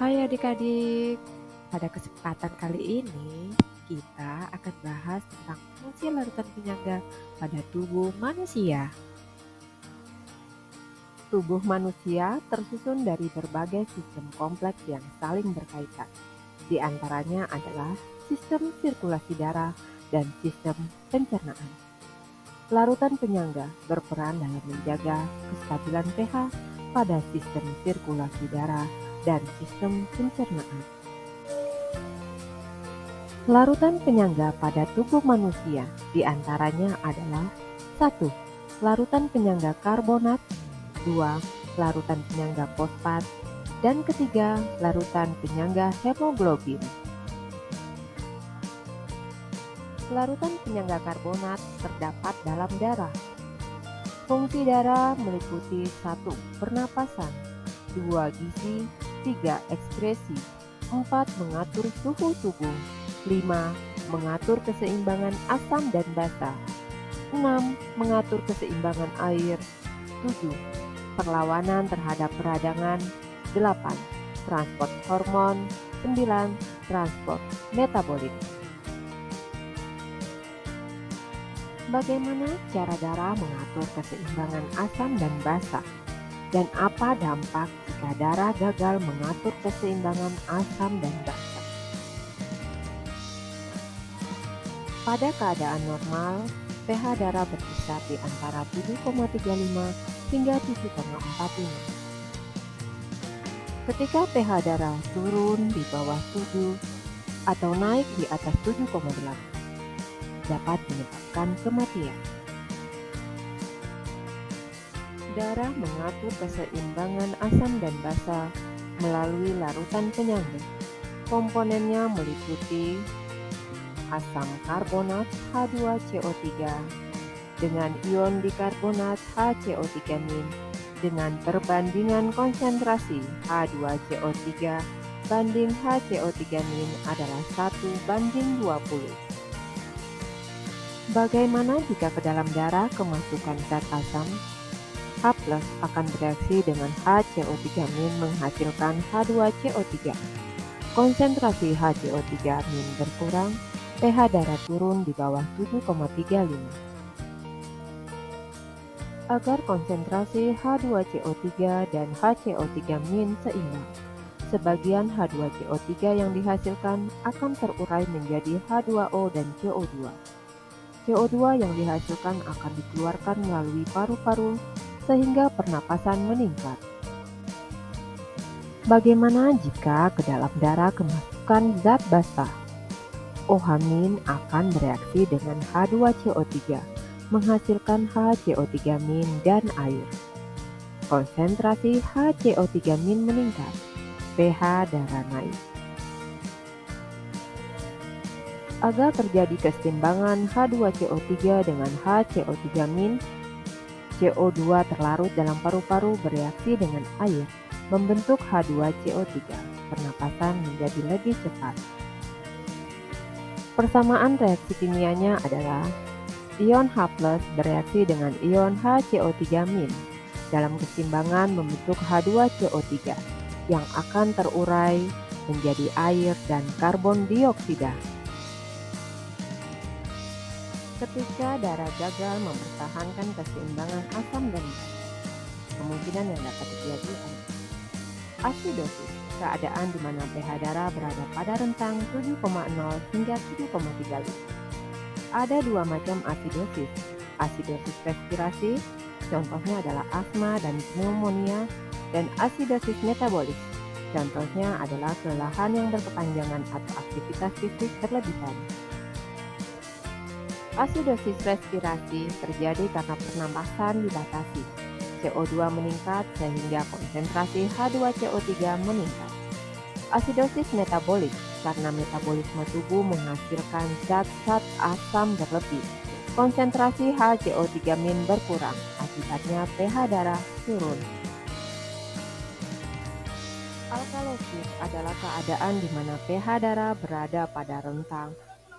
Hai adik-adik, pada kesempatan kali ini kita akan bahas tentang fungsi larutan penyangga pada tubuh manusia. Tubuh manusia tersusun dari berbagai sistem kompleks yang saling berkaitan. Di antaranya adalah sistem sirkulasi darah dan sistem pencernaan. Larutan penyangga berperan dalam menjaga kestabilan pH pada sistem sirkulasi darah dan sistem pencernaan. Larutan penyangga pada tubuh manusia diantaranya adalah 1. Larutan penyangga karbonat, 2. Larutan penyangga fosfat, dan ketiga, larutan penyangga hemoglobin. Larutan penyangga karbonat terdapat dalam darah. Fungsi darah meliputi 1. Pernapasan, 2. Gizi, 3. Ekskresi, 4. Mengatur suhu tubuh, 5. Mengatur keseimbangan asam dan basa, 6. Mengatur keseimbangan air, 7. Perlawanan terhadap peradangan, 8. Transport hormon, 9. Transport metabolik. Bagaimana cara darah mengatur keseimbangan asam dan basa? Dan apa dampak jika darah gagal mengatur keseimbangan asam dan basa? Pada keadaan normal, pH darah berkisar di antara 7,35 hingga 7,45. Ketika pH darah turun di bawah 7 atau naik di atas 7,8, dapat menyebabkan kematian. Darah mengatur keseimbangan asam dan basa melalui larutan penyangga. Komponennya meliputi asam karbonat H2CO3 dengan ion bikarbonat HCO3- dengan perbandingan konsentrasi H2CO3 banding HCO3- adalah 1:20. Bagaimana jika ke dalam darah kemasukan zat asam? H+ akan bereaksi dengan HCO3- menghasilkan H2CO3. Konsentrasi HCO3- berkurang, pH darah turun di bawah 7,35. Agar konsentrasi H2CO3 dan HCO3- seimbang, sebagian H2CO3 yang dihasilkan akan terurai menjadi H2O dan CO2. CO2 yang dihasilkan akan dikeluarkan melalui paru-paru sehingga pernapasan meningkat. Bagaimana jika ke dalam darah kemasukan zat basa? OH- akan bereaksi dengan H2CO3 menghasilkan HCO3- dan air. Konsentrasi HCO3- meningkat, pH darah naik. Agar terjadi keseimbangan H2CO3 dengan HCO3-, CO2 terlarut dalam paru-paru bereaksi dengan air, membentuk H2CO3. Pernapasan menjadi lebih cepat. Persamaan reaksi kimianya adalah ion H+ bereaksi dengan ion HCO3- dalam keseimbangan membentuk H2CO3 yang akan terurai menjadi air dan karbon dioksida. Ketika darah gagal mempertahankan keseimbangan asam dan basa, kemungkinan yang dapat terjadi adalah asidosis, keadaan di mana pH darah berada pada rentang 7,0 hingga 7,35. Ada dua macam asidosis. Asidosis respirasi, contohnya adalah asma dan pneumonia, dan asidosis metabolis, contohnya adalah kelelahan yang berkepanjangan atau aktivitas fisik berlebihan. Asidosis respirasi terjadi karena pernapasan dibatasi. CO2 meningkat sehingga konsentrasi H2CO3 meningkat. Asidosis metabolik karena metabolisme tubuh menghasilkan zat-zat asam berlebih. Konsentrasi HCO3- berkurang, akibatnya pH darah turun. Alkalosis adalah keadaan di mana pH darah berada pada rentang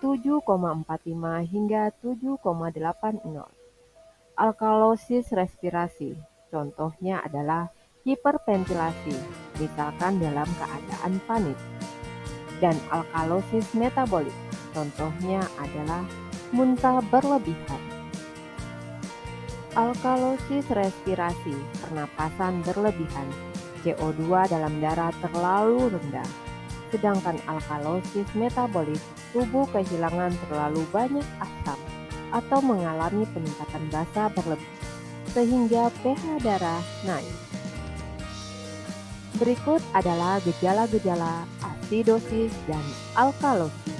7,45 hingga 7,80. Alkalosis respirasi, contohnya adalah hiperventilasi, misalkan dalam keadaan panik, dan alkalosis metabolik. Contohnya adalah muntah berlebihan. Alkalosis respirasi, pernapasan berlebihan, CO2 dalam darah terlalu rendah. Sedangkan alkalosis metabolik, tubuh kehilangan terlalu banyak asam atau mengalami peningkatan basa berlebih, sehingga pH darah naik. Berikut adalah gejala-gejala asidosis dan alkalosis.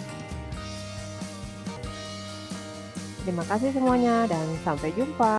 Terima kasih semuanya dan sampai jumpa.